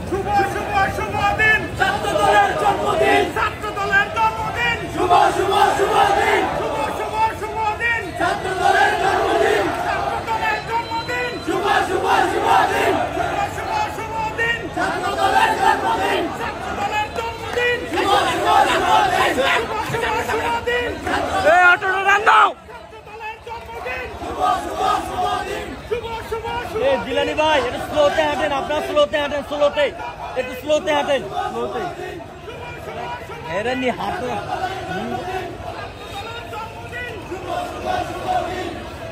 শুভ শুভ শুভ দিন ছাত্র দলের জন্মদিন, ছাত্র দলের জন্মদিন, শুভ শুভ শুভ দিন, শুভ শুভ শুভ দিন ছাত্র দলের জন্মদিন, ছাত্র দলের জন্মদিন, শুভ শুভ শুভ দিন, শুভ শুভ শুভ দিন ছাত্র দলের জন্মদিন, ছাত্র দলের জন্মদিন, শুভ শুভ শুভ দিন, শুভ শুভ শুভ দিন এই অটোটা রান দাও, ছাত্র দলের জন্মদিন, শুভ শুভ শুভ দিন, শুভ শুভ শুভ দিন। জিলানি ভাই একটু স্লোতে হাঁটেন, আপনার স্লোতে হাঁটেন, স্লোতে একটু স্লোতে হাঁটেন, স্লোতে এরানি হাঁটো।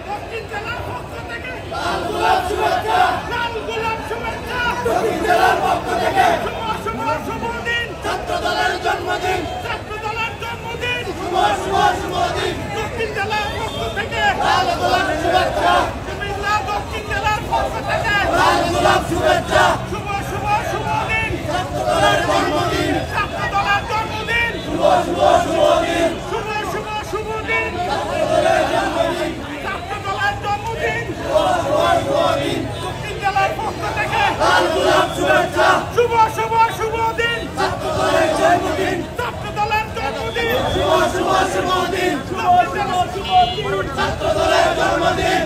দক্ষিণ জেলার পক্ষ থেকে লাল গোলাপ শুভেচ্ছা, লাল গোলাপ শুভেচ্ছা দক্ষিণ জেলার পক্ষ থেকে শুভ শুভ শুভ দিন ছাত্র দলের জন্মদিন, ছাত্র দলের জন্মদিন, শুভ শুভ শুভ দিন দক্ষিণ জেলার পক্ষ থেকে লাল গোলাপ শুভেচ্ছা, কুমিল্লা দক্ষিণ জেলার পক্ষ থেকে লাল গোলাপ শুভেচ্ছা, শুভ শুভ শুভ দিন ছাত্র দলের জন্মদিন, ছাত্র দলের জন্মদিন, শুভ শুভ শুভ দিন, শুভ শুভ শুভ দিন ছাত্র দলের জন্মদিন, ছাত্র দলের জন্মদিন, শুভ শুভ শুভ দিন দক্ষিণ জেলার পক্ষ থেকে লাল গোলাপ শুভেচ্ছা, শুভ শুভ শুভ দিন ছাত্র দলের জন্মদিন, ছাত্র দলের জন্মদিন, শুভ শুভ শুভ দিন, শুভ শুভ শুভ দিন ছাত্র দলের জন্মদিন,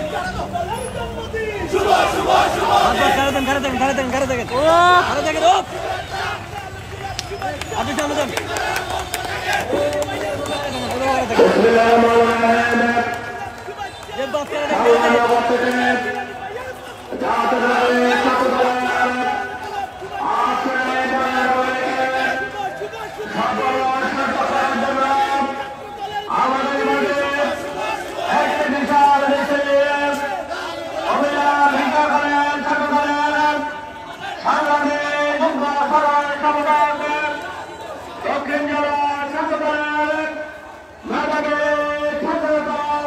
শুভ শুভ শুভ দিন। ঘরে দেখেন আপনি সামনে যান। যে বাস করে দক্ষিণ জেলার ছাত্র দলের মেধাবী ছাত্র দল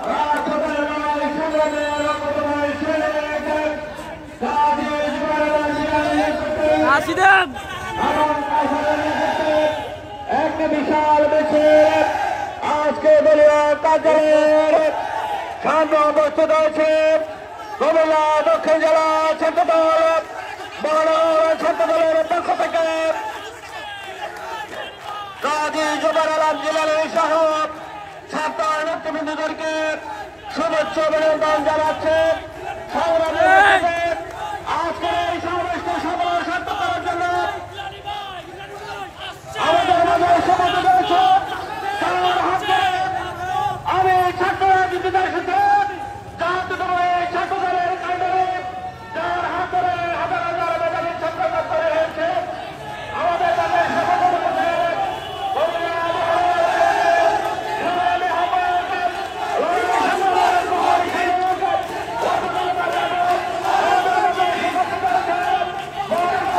রাজপথের লড়াই সংগ্রামের অন্যতম শীর্ষ গাজী জুবাইর জিলানীর নেতৃত্বে আসিদেন এবং আসাদের নেতৃত্বে একটা বিশাল মিছিল আজকে দলীয় কার্যালয়ের সামনে অবস্থিত হয়েছে। কুমিল্লা দক্ষিণ জেলা ছাত্র দল মহানগর ছাত্র দলের পক্ষ থেকে গাজী জুবাইর জিলানী সহ ছাত্র নেতৃবৃন্দদেরকে শুভেচ্ছা অভিনন্দন জানাচ্ছে।